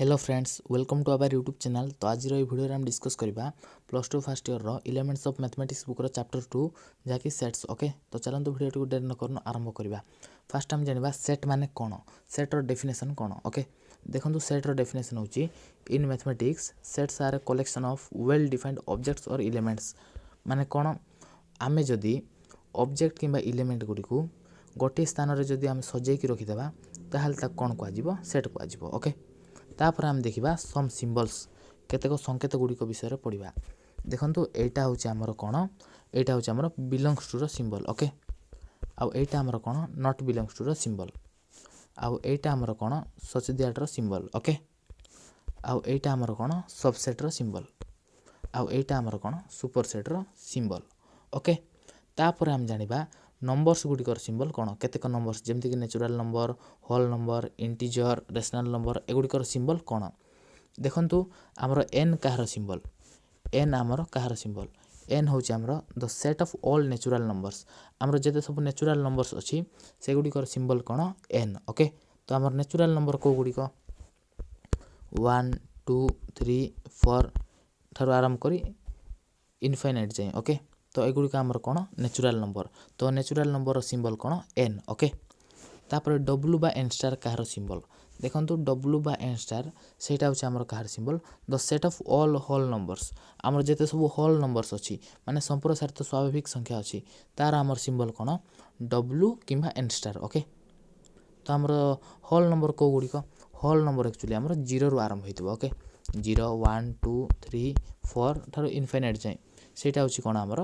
Hello friends welcome to our YouTube channel. तो आज video आम डिस्कस करवा plus two first year elements of mathematics book chapter 2 जहाँकि sets. Okay तो चलते भिडियो को डेरी न करन आरंभ करवा। फास्ट आम जाना सेट माने कौन, सेट्र डेफिनेशन कौन। ओके देखो सेट्र डेफिनेशन होची in mathematics sets are a collection of well defined objects और एलिमेंट्स। माने कौन आमे जदि ऑब्जेक्ट किंबा एलिमेंट गुडी को गोटे स्थान रे जदि आम सजेकी रखिदेबा ताहाल ता कौन को सेट को। ओके तापर आम देखा सम सिम्बल्स केतेक संकेत गुड़िक विषय पढ़ा। देखो एटा हूँ आमर कौन, एटा हूँ आमर बिलंग्स टू रो सिम्बल। ओके आउ एटा आमर कौन नॉट बिलंग्स टू रो सिम्बल। आउ एटा आमर कौन सच दैट रो सिम्बल। ओके आउ एटा आमर कौन सबसेट रो सिम्बल। आउ एटा आमर कौन सुपरसेट रो सिम्बल। ओके तापर आम जानिबा नंबर्स गुड़िकर सिम्बल कौन, केतेक नंबर्स जमती कि natural number, whole number, integer, rational number एगुड़िकर सिम्बल कौन। देखंतु आमर एन कहार सिम्बल, एन आमर कहार सिम्बल, एन हूँ आमर the set of all natural numbers. आमर जेते सब नेचुरल नंबर्स अच्छी से गुड़िकर सिम्बल कौन एन। ओके तो आमर नेचुरल नंबर को गुड़िक 1 2 3 4 ठार आरंभ करी इनफाइनाइट जाए। ओके तो एगुड़िक आमर कौन नेचुरल नंबर, तो नेचुरल नंबर सिम्बल कौन एन। ओके तापर डब्ल्यू बा एन स्टार कहार सिम्बल। देखो डब्ल्यू बा एन स्टार सेटा हूँ आमर कहार symbol the set of all whole numbers. आमर जेते सब होल नंबर्स अच्छी माने संप्रसारित स्वाभाविक संख्या अच्छी तार आमर सिम्बल कौन डब्ल्यू किंबा एन स्टार। ओके तो आमर होल नंबर को गुड़िक, होल नंबर एक्चुअली आमर 0 रु आरंभ होइतबो। ओके 0 1 2 3 4 ठार इनफाइनाइट जाए सेटा हूँ कौन आमर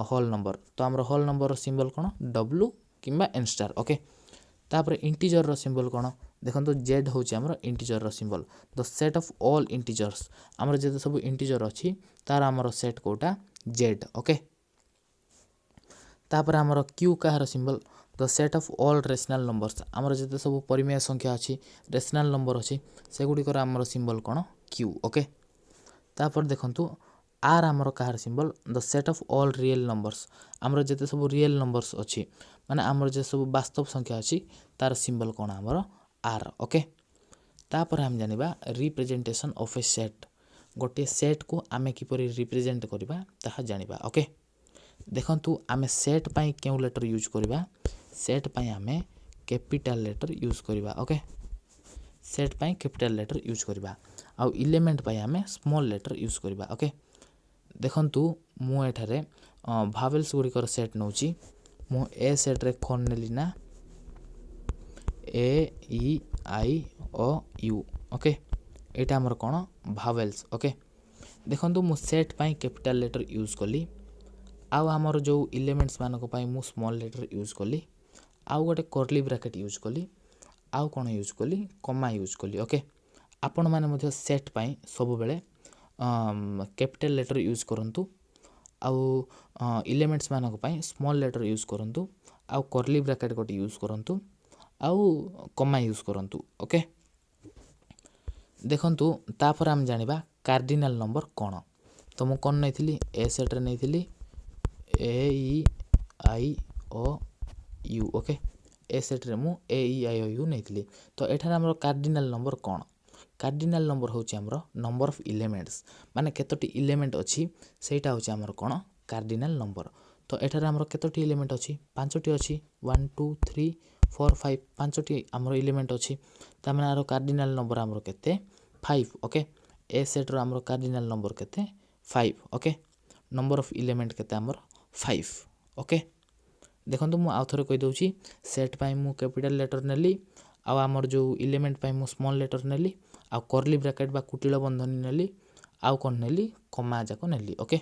होल नंबर। तो आमर होल नंबर सिम्बल कौन डब्ल्यू किंबा एन स्टार। ओके तापर इंटीजर रो सिम्बल कौन, देखो जेड हूँ आमर इंटीजर रो symbol the set of all integers. आमर जेते सब इंटीजर अच्छी तार आमर सेट कोटा जेड। ओके तापर आमर Q Kahar symbol the set of all rational numbers. आमर जेते सब परिमेय संख्या अच्छी रेशनल नंबर अच्छी से गुड़िकर आमर सिम्बल कौन क्यू। ओके तापर देखंतु आर आमर कहार symbol the set of all real numbers. आमर जेते सब रियल नंबर्स अच्छी माने आमर जे सब वास्तव संख्या अच्छी तार सिम्बल कौन आमर आर। ओके तापर हम जानिबा रिप्रेजेंटेशन ऑफ ए सेट, गोटे सेट को आमे किपरि रिप्रेजेंट करिबा ताहा जानिबा। ओके देखंतु आमे सेट पई केउ लेटर यूज करिबा, सेट पई आमे कैपिटल लेटर यूज करिबा। ओके सेट पई कैपिटल लेटर यूज करिबा आउ एलिमेंट पई आमे स्मॉल लेटर यूज करिबा। ओके देखंतु मु एठारे भावेल्स गुड़िकर सेट नौची मु ए सेट रे कौन नेली ना ए E I O U. Okay एटा हमर कौन भावेल्स। ओके देखंतु मु सेट पई कैपिटल लेटर यूज कली आउ हमर जो एलिमेंट्स मानको पई मु स्मॉल लेटर यूज कली आउ गोटे कर्ली ब्रैकेट यूज कली आउ कौन यूज कली कमा यूज कली। ओके आपण माने मध्य सेट पई सब बेले कैपिटल लेटर यूज करंतु आउ एलिमेंट्स मानको पई स्मॉल लेटर यूज करंतु आउ कर्ली ब्रैकेट गोटे यूज करंतु आउ कमा यूज करंतु। ओके देखंतु तापर हम जानिबा कार्डिनल नंबर कौन। तो मु कौन नहीं ए सेट रे नहीं ए E I O U. Okay A set रे मु ए ई आई ओ यू नहीं तो एठार हमर कार्डिनल नंबर कौन, कार्डिनल नंबर हूँ आमर नंबर ऑफ एलिमेंट्स माने केतोटी एलिमेंट अच्छी सेटा हूँ आमर कौन कार्डिनल नंबर। तो एठार आमर केतोटी एलिमेंट अच्छी 5टी अच्छी 1 2 3 4 5 5टी आमर एलिमेंट अच्छी ता माने आरो कार्डिनल नंबर आमर केते 5। ओके ए सेट रो आमर कार्डिनल नंबर केते 5। ओके नंबर ऑफ एलिमेंट केते आमर 5। ओके देखंतु मु आउ थरे कहि दउची सेट पई मु कैपिटल लेटर नेली आउ आमर जो एलिमेंट पई मु स्मॉल लेटर नेली आउ कर्ली ब्रैकेट बा कुटिल बंधनी नेली आउ कोन नेली कमा जाको नेली। ओके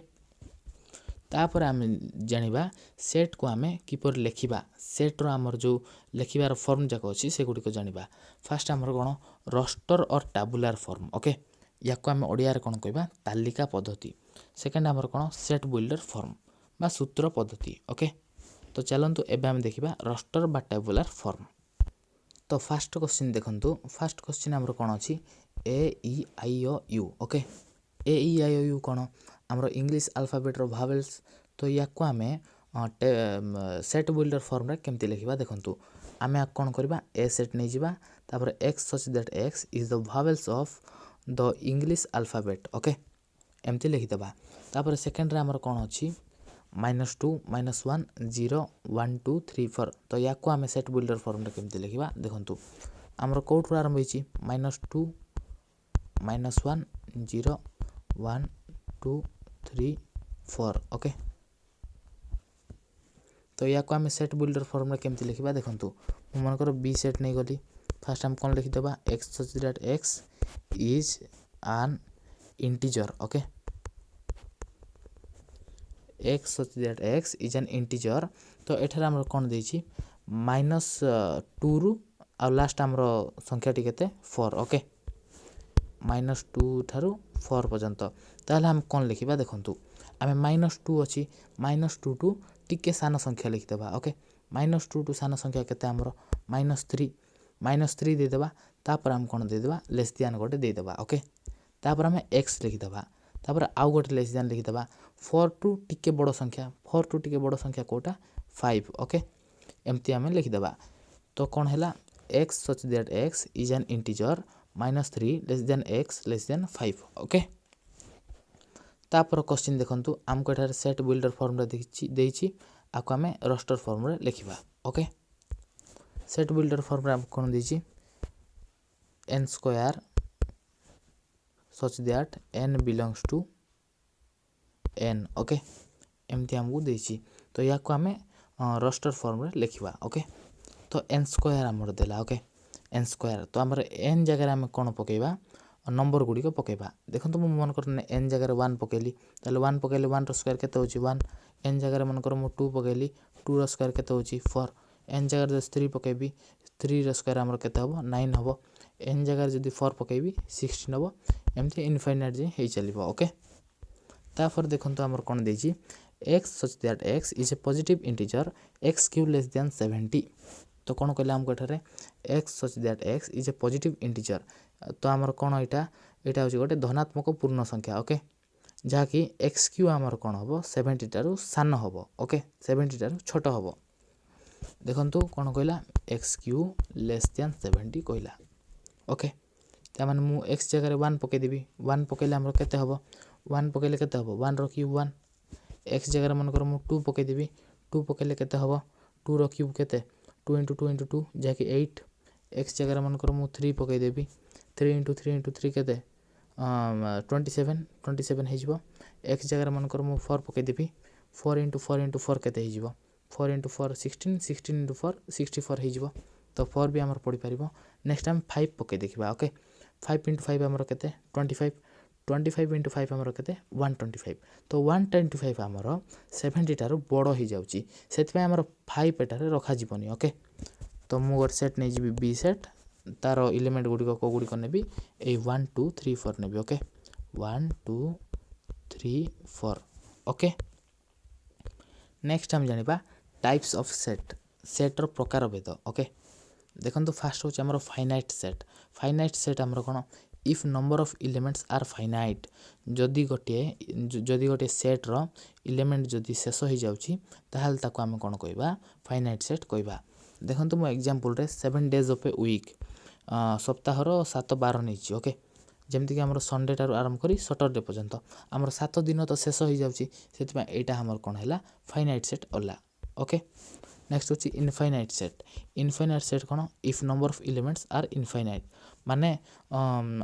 तापर आम जानिबा सेट को आमे किपर लेखिबा, सेट रो आमर जो लेखिबार फॉर्म जाको अछि से गुडी को जानिबा। फर्स्ट आमर कोन रोस्टर और टेबुलर फॉर्म। ओके याको आमे ओडिया रे कोन कहबा तालिका पद्धति। सेकंड आमर कोन सेट बिल्डर फॉर्म बा सूत्र पद्धति। ओके तो चलंतु एबे हम देखिबा रोस्टर बा टेबुलर फॉर्म। तो फर्स्ट क्वेश्चन देखंतु, फर्स्ट क्वेश्चन हमर कोन अछि A E I O U. Okay A E I O U कोन हमर इंग्लिश अल्फाबेट रो भावेल्स। तो याको आमे सेट बिल्डर फॉर्म रे केमति लिखिबा देखंतु आमे कोन करबा ए सेट नै जिबा तापर X such that X is the vowels of the English alphabet okay एमती लिखिदेबा तापर सेकेंड रे हमर कोन अछि -2 -1 0 1 2 3 4 तो या को हमें सेट बिल्डर फॉर्म रे केमती लिखिबा देखंतु हमर कोठु आरंभ होइछि -2 -1 0 1 2 3 4 ओके तो या को हमें सेट बिल्डर फॉर्म रे केमती लिखिबा देखंतु मु मन कर बी सेट नै गली फर्स्ट हम कोन लिखि देबा x such that x is an integer okay x such that x is an integer तो एठार हमर कोन देछि -2 रु आ लास्ट हमर संख्या टी केते 4 ओके -2 थारु 4 पर्यंत ताले हम कोन लिखिबा देखंतु आमे -2 अछि -2 टू टिके सान संख्या लिखि देबा ओके -2 टू सान संख्या केते हमर -3 दे देबा तापर हम कोन दे देबा लेस देन गोटे दे देबा ओके तापर हम x लिखि देबा तापर आउ गोटे लेस देन लिखि देबा 4 टू टिके बड़ संख्या कोटा 5 ओके एमती हम लिखि देबा तो कोन हैला x such that x is an integer -3 less than x less than 5 okay तापर क्वेश्चन देखंतु हमको एठार सेट बिल्डर फॉर्म रे देछि आको हमें रोस्टर फॉर्म रे लिखिबा ओके सेट बिल्डर फॉर्म रे हम कोन देछि n square such that n belongs to n okay एमती हमको देछि तो या को हमें रोस्टर फॉर्म रे लिखिबा ओके तो n स्क्वायर हमर देला ओके n स्क्वायर तो हमर n जगह हम कोन पकेबा नंबर गुडी को पकेबा देखंतु मु मन कर n जगह 1 पकेली ताले 1 पकेले 1 रो स्क्वायर केते होची 1 n जगह मन कर मु 2 पकेली 2 रो स्क्वायर केते होची 4 n जगह 3 पकेबी 3 रो स्क्वायर हमर केते हबो 9 हबो n जगह जदी 4 पकेबी 16 हबो एमती इनफाइनाइट जे हे चलिबो ओके तापर देखंतु हमर कोन देछि x such that x is a positive integer x cube less than 70 तो कोन कहले हमको एठारे x such that x is a positive integer तो हमर कोन एटा होची गोटे धनात्मक पूर्ण संख्या ओके जहा कि x क्यूब हमर कोन हबो 70 टारु सान हबो ओके 70 टारु छोटो हबो देखंतु कोन कहला x क्यूब लेस देन 70 कहला ओके त माने मु x जगह रे 1 पके देबी 1 पकेले हमर केते हबो 1 पकेले केते हबो 1 रो क्यूब 1 x जगह रे मन कर मु 2 पके देबी 2 पकेले केते हबो 2 रो क्यूब केते 2 * 2 * 2 जे कि 8 x जगह रे मन कर मु 3 पके देबी 3 * 3 * 3 केते 27 हे जिवो x जगह रे मन कर मु 4 पके देबी 4 * 4 * 4 केते हे जिवो 4 * 4 16 16 * 4 64 हे जिवो तो 4 भी हमर पड़ी परिबो नेक्स्ट हम 5 पके देखिबा ओके 5 * 5 हमर केते 25 25 * 5 हमर केते 125 तो 125 हमर 70 टारु बडो ही जाउची सेति हमर 5 एटारे रखा जीवनी ओके तो मु वर सेट नै जीबी बी सेट तारो एलिमेंट गुडी को गुडी को नेबी ए 1 2 3 4 नेबी ओके 1 2 3 4 ओके नेक्स्ट हम जानिबा टाइप्स ऑफ सेट रो प्रकार भेद ओके देखंतु फास्ट होची हमर फाइनाइट सेट हमर कोन if number of elements are finite जदी गोटे सेट रो एलिमेंट जदी शेष हो जाउची ताहाल ताको हम कोन कहबा फाइनाइट सेट कहबा देखंतु मो एग्जांपल रे 7 डेज ऑफ ए वीक सप्ताह रो 7 12 नेची ओके जेमति कि हमर संडे टारु आरंभ करी सैटरडे पर्यंत हमर 7 दिन तो शेष हो जाउची सेति एटा हमर कोन हैला फाइनाइट सेट होला ओके नेक्स्ट होची इनफाइनाइट सेट कोन if number of elements are infinite माने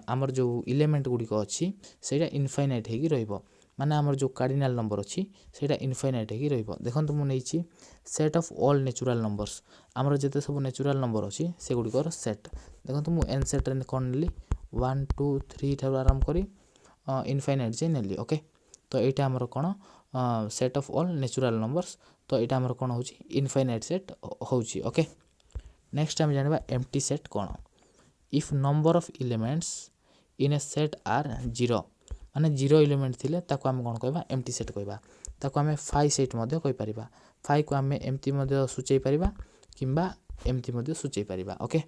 हमर जो एलिमेंट गुडी को अछि सेटा इनफाइनाइट हेगी रहइबो माने हमर जो कार्डिनल नंबर अछि सेटा इनफाइनाइट हेगी रहइबो देखंतु मु नेछि set of all natural numbers हमर जते सब नेचुरल नंबर अछि से गुडी को सेट देखंतु मु एन सेट रे कोन नेली 1 2 3 थारु आरंभ करी इनफाइनाइट जे नेली ओके तो एटा हमर कोन set of all natural numbers तो एटा हमर कोन होची इनफाइनाइट सेट होची ओके नेक्स्ट हम जानिबा एम्प्टी सेट कोन if number of elements in a set are 0 माने 0 एलिमेंट थिले ताको हम कोन कहबा एम्प्टी सेट कहबा ताको हम 5 सेट मध्ये कहि परिबा 5 को हम एम्प्टी मध्ये सुचै परिबा किंबा एम्प्टी मध्ये सुचै परिबा ओके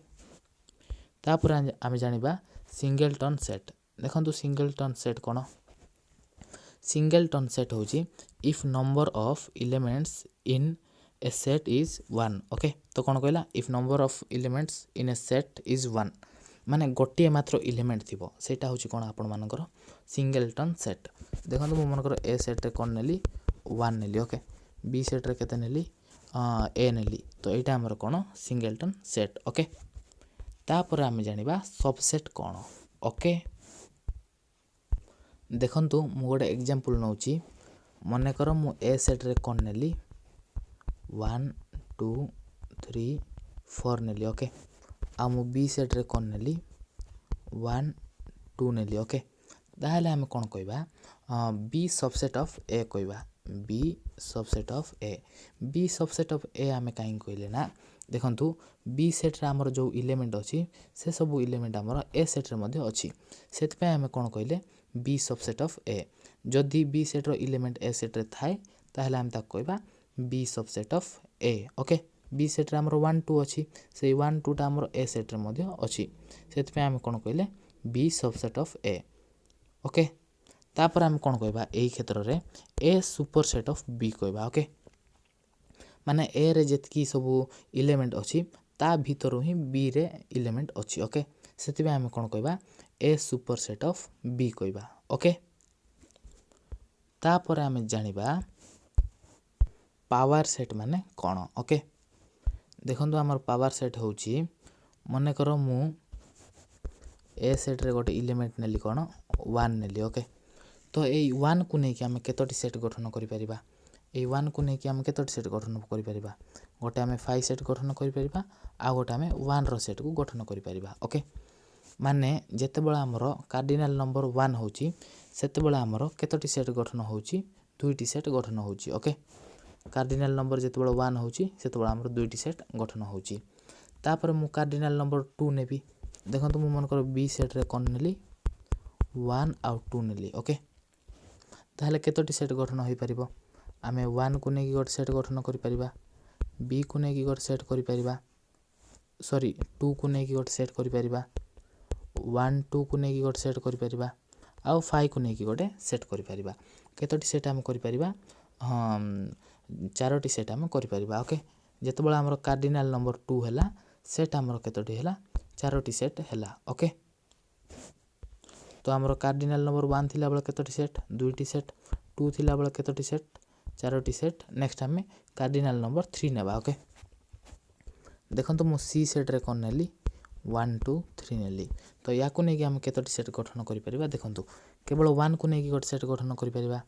तापर हम जानिबा सिंगलटन सेट देखंतु सिंगलटन सेट कोन सिंगलटन सेट होची if number of elements in a set is 1 okay. तो कौन कहला if number of elements in a set is 1 माने गोटे मात्र एलिमेंट थिबो सेटा होची कोन आपण मानकर सिंगलटन सेट। देखंतु मो मनकर ए सेट रे कोन नेली 1 नेली ओके, बी सेट रे केते नेली ए नेली, तो एटा हमर कोन सिंगलटन सेट ओके। तापर आमे जानिबा सबसेट कोन ओके। देखंतु मु गोटे एग्जांपल नउची, मने कर मु ए सेट रे कोन नेली 1 2 3 4 नेली ओके, आ मु बी सेट रे कोन नेली 1 2 नेली ओके। ताहले हम कोन कहबा बी सबसेट ऑफ ए कहबा, B subset of A. B subset of A आमे काई कहले ना देखंतु बी सेट रे हमर जो एलिमेंट अछि से सब एलिमेंट हमर ए सेट रे मध्ये अछि, सेत पे हम कोन कहले बी सबसेट ऑफ ए। जदि बी सेट रो एलिमेंट ए सेट रे थाए ताहले हम ता कहबा B subset of A okay. B set रे हमर 1 2 अछि, से 1 2 ता हमर ए सेट रे मध्ये अछि, सेत पे हम कोन कहले B subset of A okay. तापर हम कोन कहबा एही क्षेत्र रे ए सुपरसेट ऑफ बी कहबा ओके। माने ए रे जेतकी सब एलिमेंट अछि ता भीतर ही बी रे एलिमेंट अछि ओके, सेति बे हम कोन कहबा ए सुपरसेट ऑफ बी कहबा ओके। तापर हम जानिबा पावर सेट माने कोन ओके। देखंतु हमर पावर सेट होउची, मने करो मु ए सेट रे गोटे एलिमेंट नेली कोन 1 नेली ओके। तो ए 1 को नै कि हम केतोटी सेट गठन करि परिबा, ए 1 को नै कि हम केतोटी सेट गठन करि परिबा, गोटे हम 5 सेट गठन करि परिबा आ गोटे हम 1 रो सेट को गठन करि परिबा ओके। माने जेते बेला हमरो कार्डिनल नंबर 1 होउची सेते बेला हमरो केतोटी सेट गठन होउची, दुईटी सेट गठन होउची ओके। कार्डिनल नंबर जेते बेला 1 होउची सेते बेला हमरो दुईटी सेट गठन होउची। तापर मु कार्डिनल नंबर 2 नेबी, देखंतु मु मन कर बी सेट रे कोन नेली 1 आउ 2 नेली ओके। ताहले केतोटी सेट गठन होई परिबो, आमे 1 को नै कि गोट सेट गठन करि परिबा, बी को नै कि गोट सेट करि परिबा, सॉरी 2 को नै कि गोट सेट करि परिबा, 1 2 को नै कि गोट सेट करि परिबा, आउ 5 को नै कि गोटे सेट करि परिबा। केतोटी सेट हम करि परिबा, चारोटी सेट हम करि परिबा ओके। जेते बेला हमर कार्डिनल नंबर 2 हैला सेट हमर केतोटी हैला चारोटी सेट हैला ओके। तो हमर कार्डिनल नंबर 1 थिला बेला केतोटी सेट दुईटी सेट, 2 थिला बेला केतोटी सेट चारोटी सेट। नेक्स्ट हमें कार्डिनल नंबर 3 नेबा ओके। देखंतु मु सी सेट रे कोन नेली 1 2 3 नेली, तो या को नै कि हम केतोटी सेट गठन करि परिबा, देखंतु केवल 1 को नै कि गोट सेट गठन करि परिबा,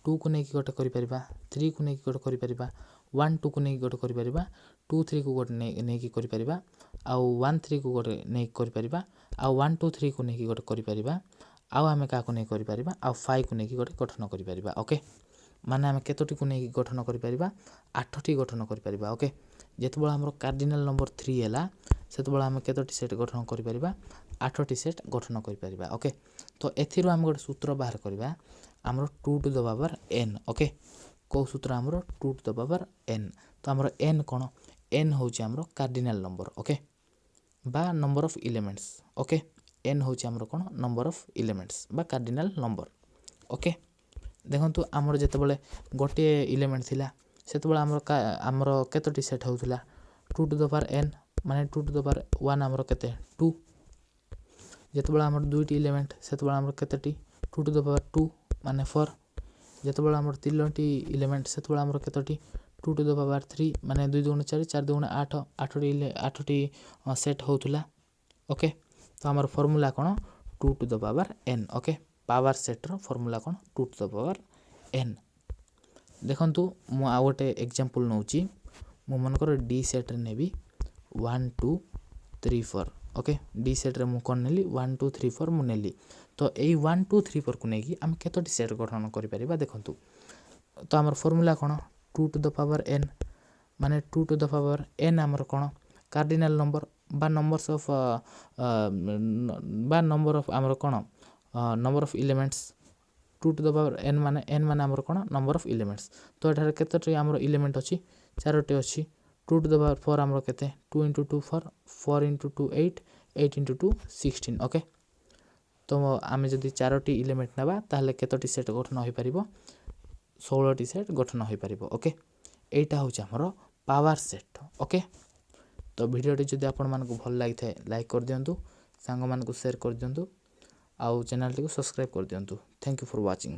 2 को नै कि गोट करि परिबा, 3 को नै कि गोट करि परिबा, 1 2 को नै कि गोट करि परिबा, 2 3 को गोट नै कि करि परिबा, आउ 1 3 को गोट नै करि परिबा, आउ 1 2 3 को नै कि गोट करि परिबा, आउ हमें का को नै करि परिबा, आउ 5 को नै कि गोट गठन करि परिबा ओके। माने हम केतोटी को नै कि गठन करि परिबा 8टी गठन करि परिबा ओके। जेते बेला हमर कार्डिनल नंबर 3 हैला सेते बेला हम केतोटी सेट गठन करि परिबा 8टी सेट गठन करि परिबा ओके। तो एथिरो हम गोटे सूत्र बाहर करबा हमर 2 to the power n okay. को सूत्र हमर 2 टू द पावर n, तो हमर n कोन n होउची हमर कार्डिनल नंबर ओके बा number of elements okay. n होउची हमर कोन नंबर ऑफ एलिमेंट्स बा कार्डिनल नंबर ओके। देखंतु हमर जेते बेले गोटे एलिमेंट थिला सेते बेला हमर केतोटी सेट होउथला 2 टू द पावर n, माने 2 टू द पावर 1 हमर केते 2। जेते बेला हमर दुईटी एलिमेंट सेते बेला हमर केतेटी 2 टू द पावर 2 माने 4। जेते बेला हमर तीनटी एलिमेंट सेते बेला हमर केतोटी 2 टू द पावर 3 माने 2 2 4 4 2 8 8टी सेट होउथला ओके। तो हमर फार्मूला कोन 2 to the power n okay. Power set रो फार्मूला कोन 2 टू द पावर n। देखंतु मु आ गोटे एग्जांपल नउची, मु मन कर डी सेट रे नेबी 1 2 3 4 ओके। डी सेट रे मु कोन नेली 1 2 3 4 मु नेली, तो एई 1 2 3 4 को नै कि हम केतोटी सेट गठन करि परिबा देखंतु। तो हमर फार्मूला कोन 2 टू द पावर n माने 2 टू द पावर n हमर कोन कार्डिनल नंबर बा नंबर्स ऑफ बा नंबर ऑफ हमर कोन number of elements 2 to the power n माने हमर कोन नंबर ऑफ एलिमेंट्स। तो एठार केतोटी हमर एलिमेंट अछि चारोटी अछि 2 टू द पावर 4 हमर केते 2 * 2 4 4 * 2 8 8 * 2 16 ओके। तो आमे जदि चारोटी एलिमेंट नबा ताहले केतोटी सेट गठन होई परिबो 16टी सेट गठन होई परिबो ओके। एटा होची हमर ପାୱାର ସେଟ୍। ଓକେ, ତ ଭିଡ଼ିଓଟି ଯଦି ଆପଣମାନଙ୍କୁ ଭଲ ଲାଗିଥାଏ ଲାଇକ୍ କରିଦିଅନ୍ତୁ, ସାଙ୍ଗମାନଙ୍କୁ ସେୟାର କରିଦିଅନ୍ତୁ, ଆଉ ଚ୍ୟାନେଲଟିକୁ ସବସ୍କ୍ରାଇବ୍ କରିଦିଅନ୍ତୁ। Thank you for watching.